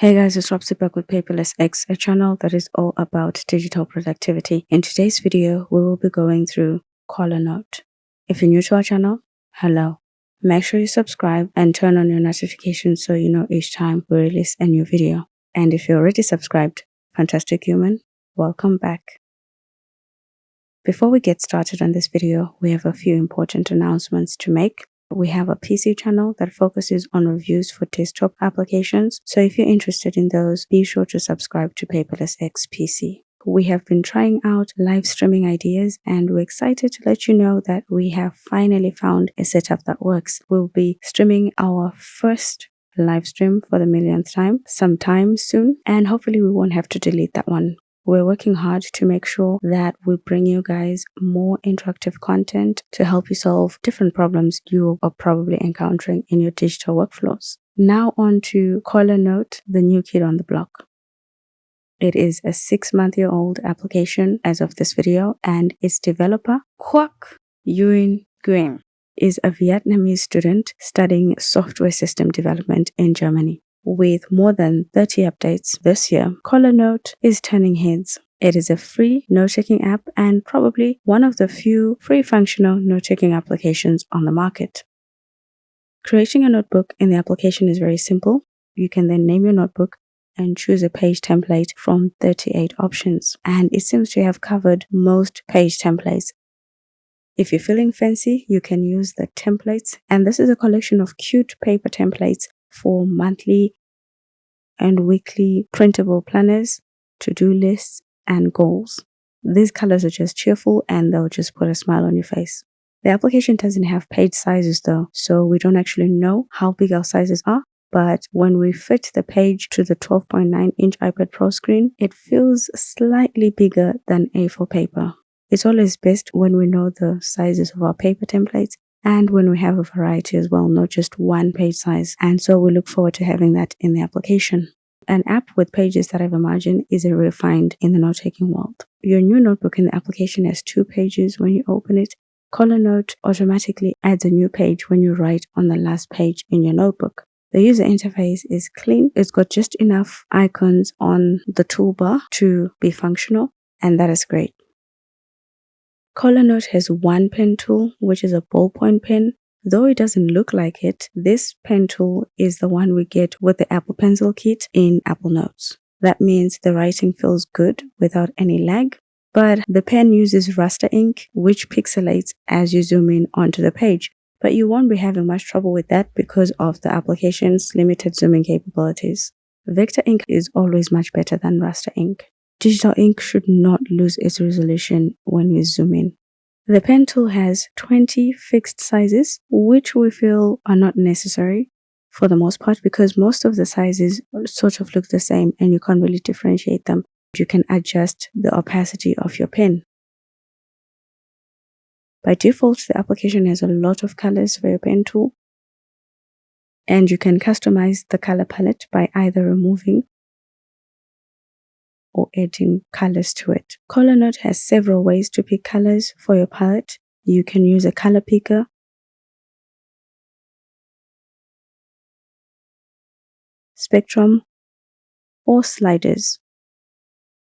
Hey guys, it's Robsy back with Paperless X, a channel that is all about digital productivity. In today's video, we will be going through Caller Note. If you're new to our channel, hello. Make sure you subscribe and turn on your notifications so you know each time we release a new video. And if you're already subscribed, fantastic human, welcome back. Before we get started on this video, we have a few important announcements to make. We have a PC channel that focuses on reviews for desktop applications, so if you're interested in those, be sure to subscribe to Paperless X PC. We have been trying out live streaming ideas and we're excited to let you know that we have finally found a setup that works. We'll be streaming our first live stream for the millionth time sometime soon, and hopefully we won't have to delete that one. We're working hard to make sure that we bring you guys more interactive content to help you solve different problems you are probably encountering in your digital workflows. Now on to Caller Note, the new kid on the block. It is a 6-month-old application as of this video, and its developer, Quoc Nguyen Nguyen, is a Vietnamese student studying software system development in Germany. With more than 30 updates this year, Caller Note is turning heads. It is a free note-taking app and probably one of the few free functional note-taking applications on the market. Creating a notebook in the application is very simple. You can then name your notebook and choose a page template from 38 options, and it seems to have covered most page templates. If you're feeling fancy, you can use the templates, and this is a collection of cute paper templates for monthly and weekly printable planners, to-do lists, and goals. These colors are just cheerful and they'll just put a smile on your face. The application doesn't have page sizes though, so we don't actually know how big our sizes are, but when we fit the page to the 12.9-inch iPad Pro screen, it feels slightly bigger than A4 paper. It's always best when we know the sizes of our paper templates and when we have a variety as well, not just one page size. And so we look forward to having that in the application. An app with pages that I've imagined is a rare find in the note-taking world. Your new notebook in the application has 2 pages when you open it. Caller Note automatically adds a new page when you write on the last page in your notebook. The user interface is clean. It's got just enough icons on the toolbar to be functional, and that is great. Caller Note has one pen tool, which is a ballpoint pen. Though it doesn't look like it, this pen tool is the one we get with the Apple Pencil kit in Apple Notes. That means the writing feels good without any lag, but the pen uses raster ink, which pixelates as you zoom in onto the page. But you won't be having much trouble with that because of the application's limited zooming capabilities. Vector ink is always much better than raster ink. Digital ink should not lose its resolution when we zoom in. The pen tool has 20 fixed sizes, which we feel are not necessary for the most part because most of the sizes sort of look the same and you can't really differentiate them. You can adjust the opacity of your pen. By default, the application has a lot of colors for your pen tool, and you can customize the color palette by either removing or adding colors to it. Caller Note has several ways to pick colors for your palette. You can use a color picker, spectrum, or sliders.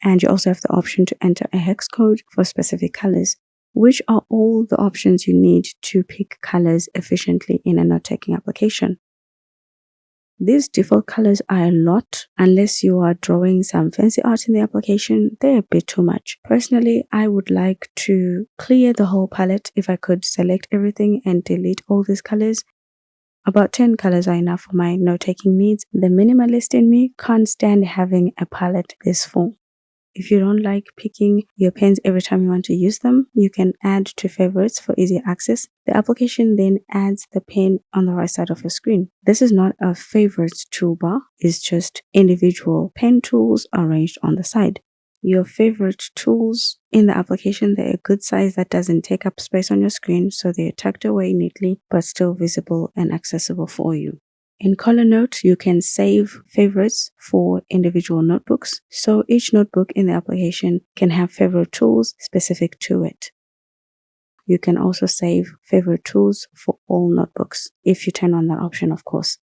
And you also have the option to enter a hex code for specific colors, which are all the options you need to pick colors efficiently in a note-taking application. These default colors are a lot. Unless you are drawing some fancy art in the application, they're a bit too much. Personally, I would like to clear the whole palette if I could select everything and delete all these colors. About 10 colors are enough for my note-taking needs. The minimalist in me can't stand having a palette this full. If you don't like picking your pens every time you want to use them, you can add to favorites for easier access. The application then adds the pen on the right side of your screen. This is not a favorites toolbar, it's just individual pen tools arranged on the side. Your favorite tools in the application, they're a good size that doesn't take up space on your screen, so they're tucked away neatly but still visible and accessible for you. In Caller Note, you can save favorites for individual notebooks, so each notebook in the application can have favorite tools specific to it. You can also save favorite tools for all notebooks, if you turn on that option, of course.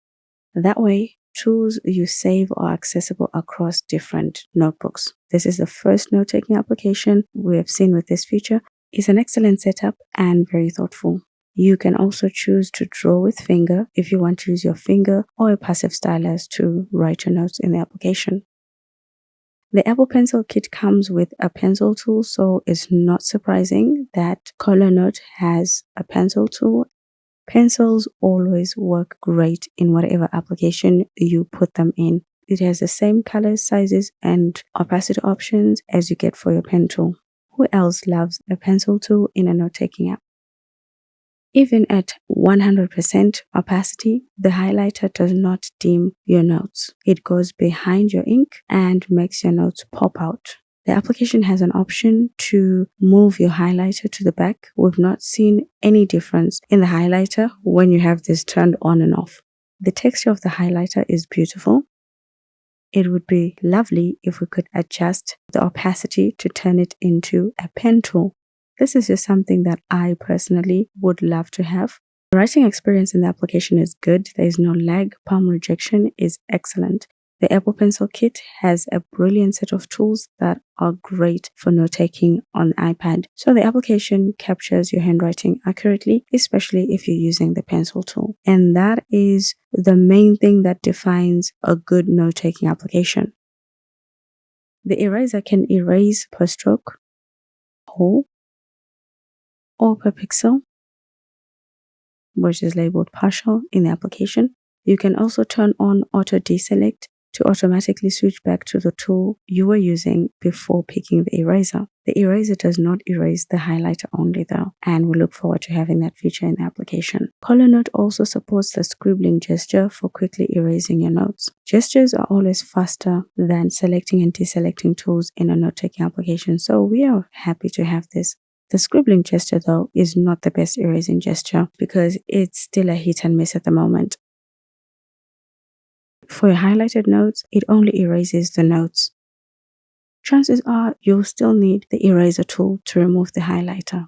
That way, tools you save are accessible across different notebooks. This is the first note-taking application we have seen with this feature. It's an excellent setup and very thoughtful. You can also choose to draw with finger if you want to use your finger or a passive stylus to write your notes in the application. The Apple Pencil kit comes with a pencil tool, so it's not surprising that ColorNote has a pencil tool. Pencils always work great in whatever application you put them in. It has the same colors, sizes, and opacity options as you get for your pen tool. Who else loves a pencil tool in a note-taking app? Even at 100% opacity, the highlighter does not dim your notes. It goes behind your ink and makes your notes pop out. The application has an option to move your highlighter to the back. We've not seen any difference in the highlighter when you have this turned on and off. The texture of the highlighter is beautiful. It would be lovely if we could adjust the opacity to turn it into a pen tool. This is just something that I personally would love to have. The writing experience in the application is good. There is no lag. Palm rejection is excellent. The Apple Pencil kit has a brilliant set of tools that are great for note-taking on the iPad. So the application captures your handwriting accurately, especially if you're using the pencil tool. And that is the main thing that defines a good note-taking application. The eraser can erase per stroke, whole, or per pixel, which is labeled partial in the application. You can also turn on auto deselect to automatically switch back to the tool you were using before picking the eraser. The eraser does not erase the highlighter only though, and we look forward to having that feature in the application. ColorNote also supports the scribbling gesture for quickly erasing your notes. Gestures are always faster than selecting and deselecting tools in a note-taking application, so we are happy to have this. The scribbling gesture though is not the best erasing gesture because it's still a hit and miss at the moment. For your highlighted notes, it only erases the notes. Chances are you'll still need the eraser tool to remove the highlighter.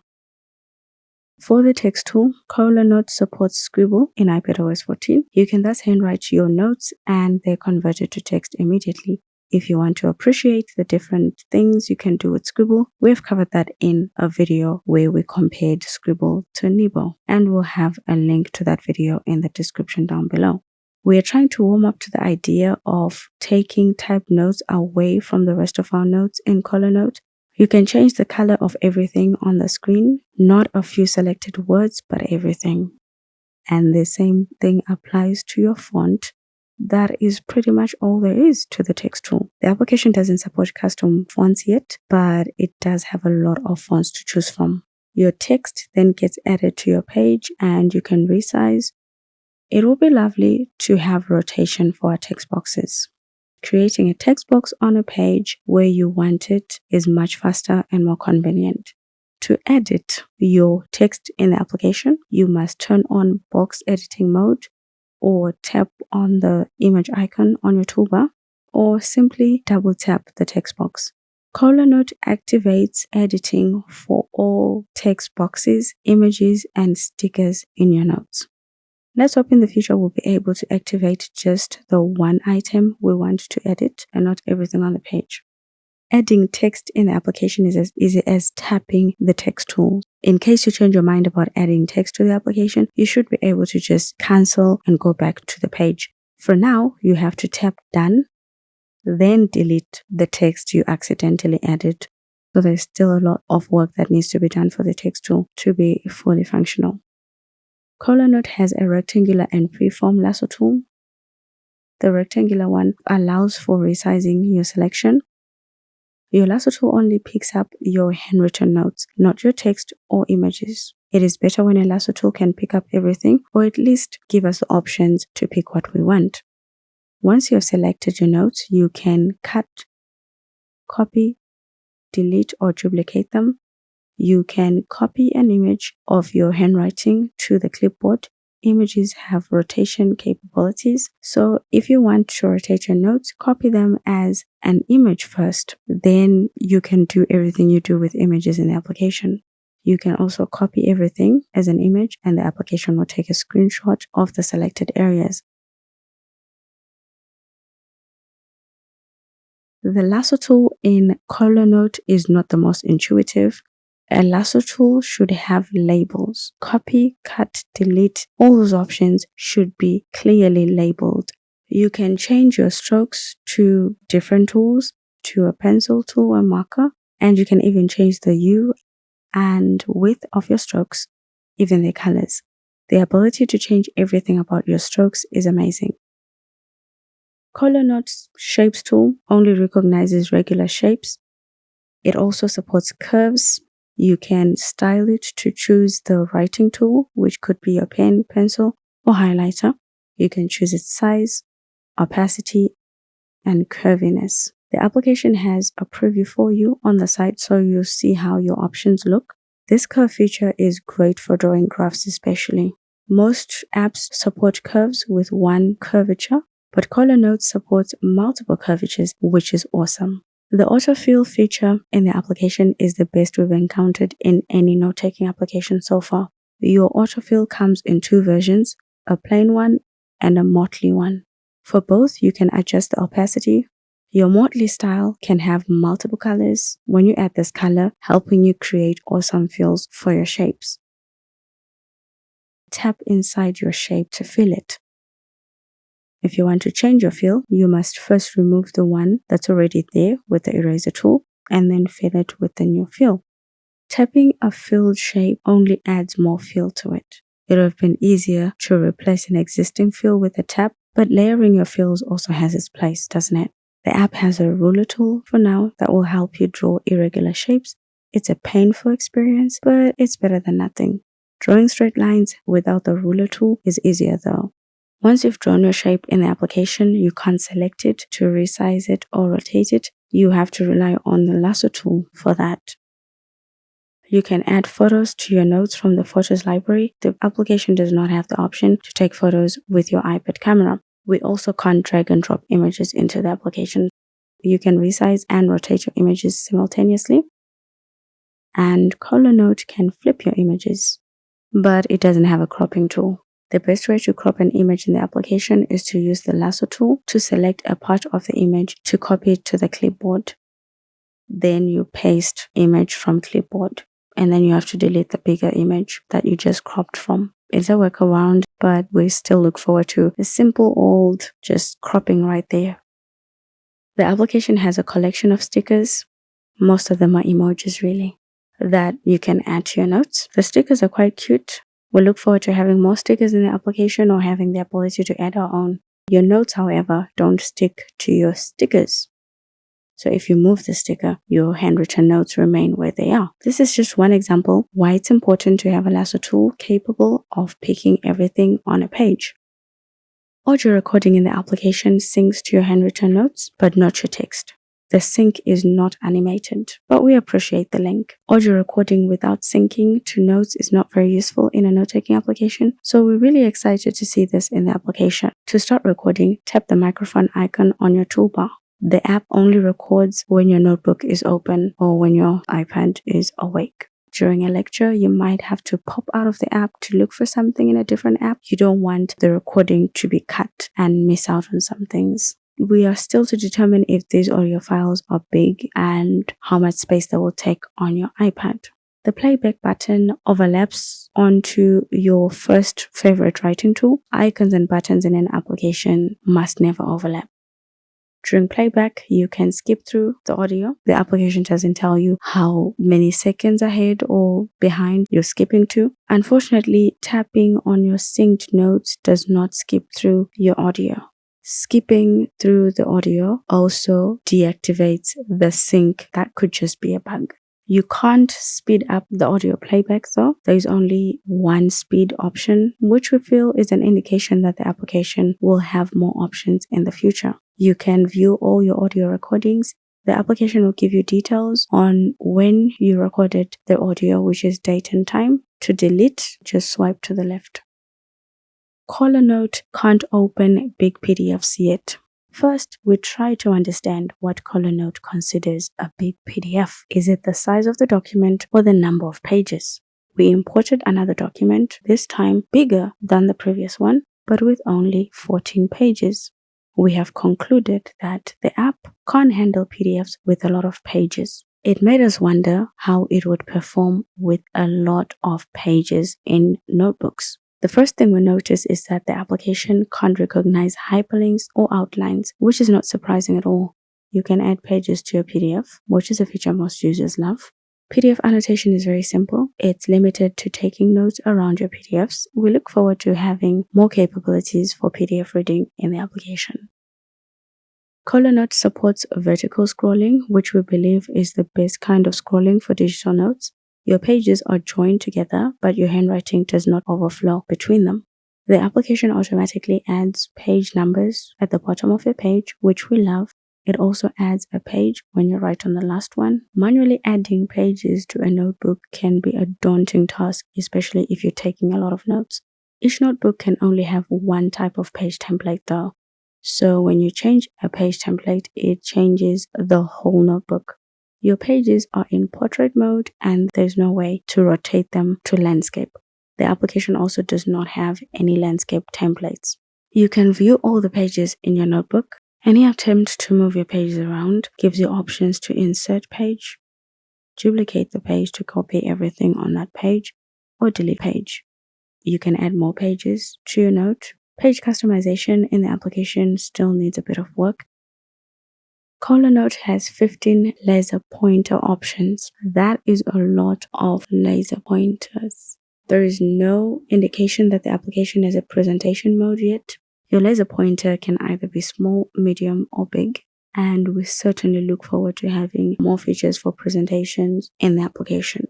For the text tool, ColorNote supports Scribble in iPadOS 14. You can thus handwrite your notes and they're converted to text immediately. If you want to appreciate the different things you can do with Scribble, we've covered that in a video where we compared Scribble to Nibo, and we'll have a link to that video in the description down below. We are trying to warm up to the idea of taking typed notes away from the rest of our notes in ColorNote. You can change the color of everything on the screen, not a few selected words, but everything. And the same thing applies to your font. That is pretty much all there is to the text tool. The application doesn't support custom fonts yet, but it does have a lot of fonts to choose from. Your text then gets added to your page and you can resize. It will be lovely to have rotation for our text boxes. Creating a text box on a page where you want it is much faster and more convenient. To edit your text in the application, you must turn on box editing mode or tap on the image icon on your toolbar or simply double tap the text box. ColorNote activates editing for all text boxes, images, and stickers in your notes. Let's hope in the future we'll be able to activate just the one item we want to edit and not everything on the page. Adding text in the application is as easy as tapping the text tool. In case you change your mind about adding text to the application, you should be able to just cancel and go back to the page. For now, you have to tap done, then delete the text you accidentally added. So there's still a lot of work that needs to be done for the text tool to be fully functional. ColorNote has a rectangular and freeform lasso tool. The rectangular one allows for resizing your selection. Your lasso tool only picks up your handwritten notes, not your text or images. It is better when a lasso tool can pick up everything, or at least give us the options to pick what we want. Once you have selected your notes, you can cut, copy, delete, or duplicate them. You can copy an image of your handwriting to the clipboard. Images have rotation capabilities, so if you want to rotate your notes, copy them as an image first. Then you can do everything you do with images in the application. You can also copy everything as an image and the application will take a screenshot of the selected areas. The Lasso tool in Color Note is not the most intuitive. A Lasso tool should have labels. Copy, cut, delete, all those options should be clearly labeled. You can change your strokes to different tools, to a pencil tool, a marker, and you can even change the hue and width of your strokes, even their colors. The ability to change everything about your strokes is amazing. Color Note's Shapes tool only recognizes regular shapes. It also supports curves. You can style it to choose the writing tool, which could be a pen, pencil, or highlighter. You can choose its size, opacity, and curviness. The application has a preview for you on the site, so you'll see how your options look. This curve feature is great for drawing graphs especially. Most apps support curves with one curvature, but Color Note supports multiple curvatures, which is awesome. The autofill feature in the application is the best we've encountered in any note-taking application so far. Your autofill comes in two versions, a plain one and a motley one. For both, you can adjust the opacity. Your motley style can have multiple colors when you add this color, helping you create awesome fills for your shapes. Tap inside your shape to fill it. If you want to change your fill, you must first remove the one that's already there with the eraser tool and then fill it with the new fill. Tapping a filled shape only adds more fill to it. It would have been easier to replace an existing fill with a tap, but layering your fills also has its place, doesn't it? The app has a ruler tool for now that will help you draw irregular shapes. It's a painful experience, but it's better than nothing. Drawing straight lines without the ruler tool is easier though. Once you've drawn your shape in the application, you can't select it to resize it or rotate it. You have to rely on the Lasso tool for that. You can add photos to your notes from the Photos library. The application does not have the option to take photos with your iPad camera. We also can't drag and drop images into the application. You can resize and rotate your images simultaneously. And Color Note can flip your images, but it doesn't have a cropping tool. The best way to crop an image in the application is to use the Lasso tool to select a part of the image to copy it to the clipboard. Then you paste image from clipboard, and then you have to delete the bigger image that you just cropped from. It's a workaround, but we still look forward to a simple old just cropping right there. The application has a collection of stickers. Most of them are emojis really, that you can add to your notes. The stickers are quite cute. We look forward to having more stickers in the application or having the ability to add our own. Your notes, however, don't stick to your stickers. So if you move the sticker, your handwritten notes remain where they are. This is just one example why it's important to have a Lasso tool capable of picking everything on a page. Audio recording in the application syncs to your handwritten notes, but not your text. The sync is not animated, but we appreciate the link. Audio recording without syncing to notes is not very useful in a note-taking application, so we're really excited to see this in the application. To start recording, tap the microphone icon on your toolbar. The app only records when your notebook is open or when your iPad is awake. During a lecture, you might have to pop out of the app to look for something in a different app. You don't want the recording to be cut and miss out on some things. We are still to determine if these audio files are big and how much space they will take on your iPad. The playback button overlaps onto your first favorite writing tool. Icons and buttons in an application must never overlap. During playback, you can skip through the audio. The application doesn't tell you how many seconds ahead or behind you're skipping to. Unfortunately, tapping on your synced notes does not skip through your audio. Skipping through the audio also deactivates the sync. That could just be a bug. You can't speed up the audio playback though. There is only one speed option, which we feel is an indication that the application will have more options in the future. You can view all your audio recordings. The application will give you details on when you recorded the audio, which is date and time. To delete, just swipe to the left. Color Note can't open big PDFs yet. First, we try to understand what Color Note considers a big PDF. Is it the size of the document or the number of pages? We imported another document, this time bigger than the previous one, but with only 14 pages. We have concluded that the app can't handle PDFs with a lot of pages. It made us wonder how it would perform with a lot of pages in notebooks. The first thing we notice is that the application can't recognize hyperlinks or outlines, which is not surprising at all. You can add pages to your PDF, which is a feature most users love. PDF annotation is very simple. It's limited to taking notes around your PDFs. We look forward to having more capabilities for PDF reading in the application. Color Notes supports vertical scrolling, which we believe is the best kind of scrolling for digital notes. Your pages are joined together, but your handwriting does not overflow between them. The application automatically adds page numbers at the bottom of your page, which we love. It also adds a page when you write on the last one. Manually adding pages to a notebook can be a daunting task, especially if you're taking a lot of notes. Each notebook can only have one type of page template though. So when you change a page template, it changes the whole notebook. Your pages are in portrait mode and there's no way to rotate them to landscape. The application also does not have any landscape templates. You can view all the pages in your notebook. Any attempt to move your pages around gives you options to insert page, duplicate the page to copy everything on that page, or delete page. You can add more pages to your note. Page customization in the application still needs a bit of work. Color Note has 15 laser pointer options. That is a lot of laser pointers. There is no indication that the application has a presentation mode yet. Your laser pointer can either be small, medium, or big, and we certainly look forward to having more features for presentations in the application.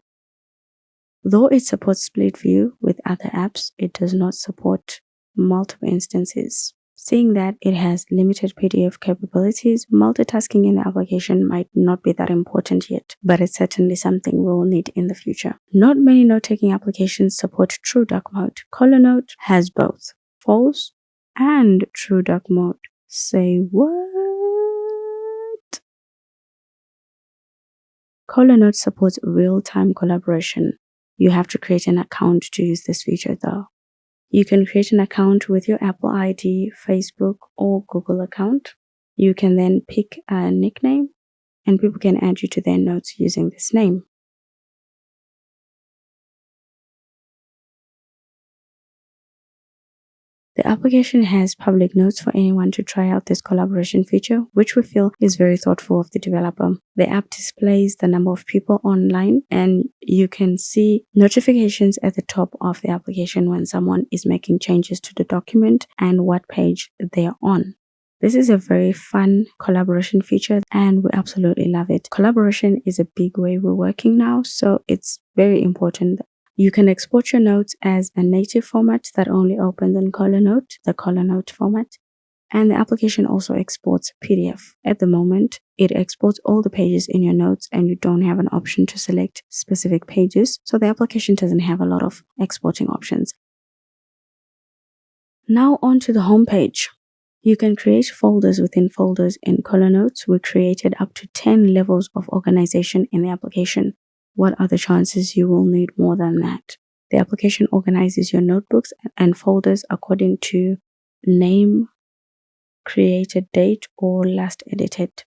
Though it supports split view with other apps, it does not support multiple instances. Seeing that it has limited PDF capabilities, multitasking in the application might not be that important yet, but it's certainly something we will need in the future. Not many note-taking applications support True Dark Mode. Color Note has both false and True Dark Mode. Say what? Color Note supports real-time collaboration. You have to create an account to use this feature though. You can create an account with your Apple ID, Facebook, or Google account. You can then pick a nickname and people can add you to their notes using this name. The application has public notes for anyone to try out this collaboration feature, which we feel is very thoughtful of the developer. The app displays the number of people online and you can see notifications at the top of the application when someone is making changes to the document and what page they are on. This is a very fun collaboration feature and we absolutely love it. Collaboration is a big way we're working now, so it's very important. You can export your notes as a native format that only opens in Color Note, the Color Note format. And the application also exports PDF. At the moment, it exports all the pages in your notes and you don't have an option to select specific pages. So the application doesn't have a lot of exporting options. Now on to the home page. You can create folders within folders in Color Notes. We created up to 10 levels of organization in the application. What are the chances you will need more than that? The application organizes your notebooks and folders according to name, created date, or last edited.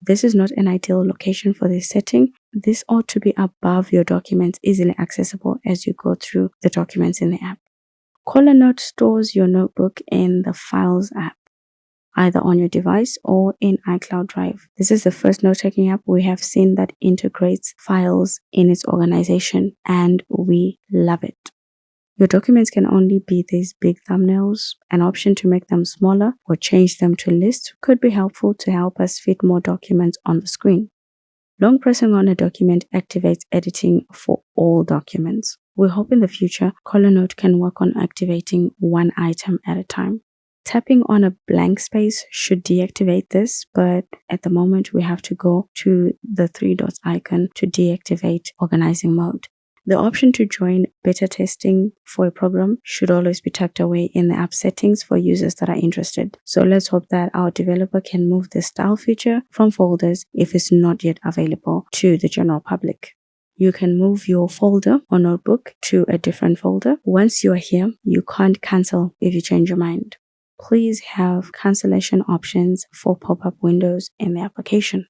This is not an ideal location for this setting. This ought to be above your documents, easily accessible as you go through the documents in the app. Color Note stores your notebook in the Files app, either on your device or in iCloud Drive. This is the first note-taking app we have seen that integrates files in its organization, and we love it. Your documents can only be these big thumbnails. An option to make them smaller or change them to lists could be helpful to help us fit more documents on the screen. Long pressing on a document activates editing for all documents. We hope in the future, Color Note can work on activating one item at a time. Tapping on a blank space should deactivate this, but at the moment we have to go to the 3 dots icon to deactivate organizing mode. The option to join beta testing for a program should always be tucked away in the app settings for users that are interested. So let's hope that our developer can move the style feature from folders if it's not yet available to the general public. You can move your folder or notebook to a different folder. Once you are here, you can't cancel if you change your mind. please have cancellation options for pop-up windows in the application.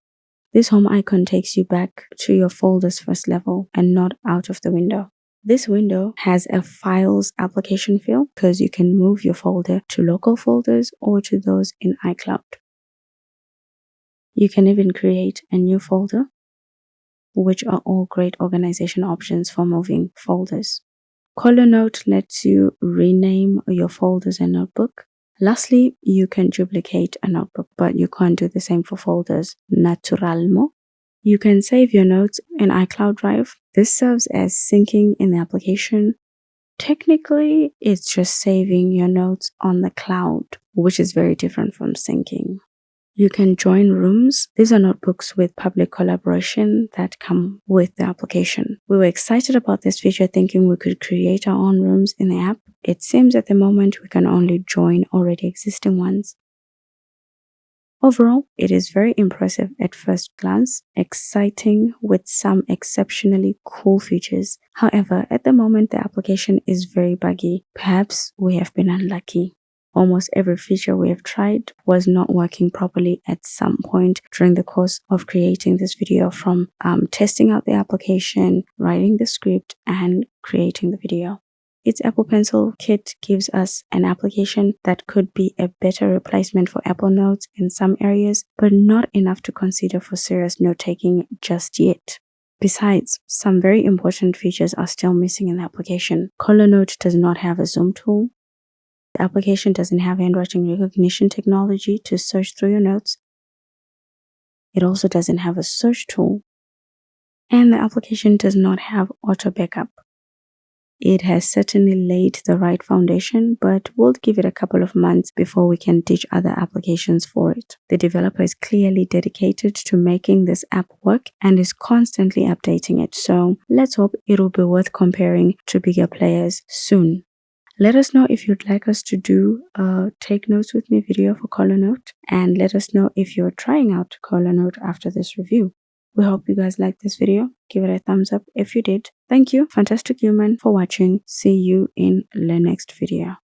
This home icon takes you back to your folder's first level and not out of the window. This window has a Files application field because you can move your folder to local folders or to those in iCloud. You can even create a new folder, which are all great organization options for moving folders. Color Note lets you rename your folders and notebook. Lastly, you can duplicate a notebook, but you can't do the same for folders naturalmo. You can save your notes in iCloud Drive. This serves as syncing in the application. Technically, it's just saving your notes on the cloud, which is very different from syncing. You can join rooms. These are notebooks with public collaboration that come with the application. We were excited about this feature, thinking we could create our own rooms in the app. It seems at the moment we can only join already existing ones. Overall, it is very impressive at first glance, exciting with some exceptionally cool features. However, at the moment the application is very buggy. Perhaps we have been unlucky. Almost every feature we have tried was not working properly at some point during the course of creating this video, from testing out the application, writing the script, and creating the video. Its Apple Pencil kit gives us an application that could be a better replacement for Apple Notes in some areas, but not enough to consider for serious note-taking just yet. Besides, some very important features are still missing in the application. Color Note does not have a zoom tool. The application doesn't have handwriting recognition technology to search through your notes. It also doesn't have a search tool. And the application does not have auto backup. It has certainly laid the right foundation, but we'll give it a couple of months before we can ditch other applications for it. The developer is clearly dedicated to making this app work and is constantly updating it, so let's hope it'll be worth comparing to bigger players soon. Let us know if you'd like us to do a Take Notes with Me video for Color Note, and let us know if you're trying out Color Note after this review. We hope you guys liked this video. Give it a thumbs up if you did. Thank you, Fantastic Human, for watching. See you in the next video.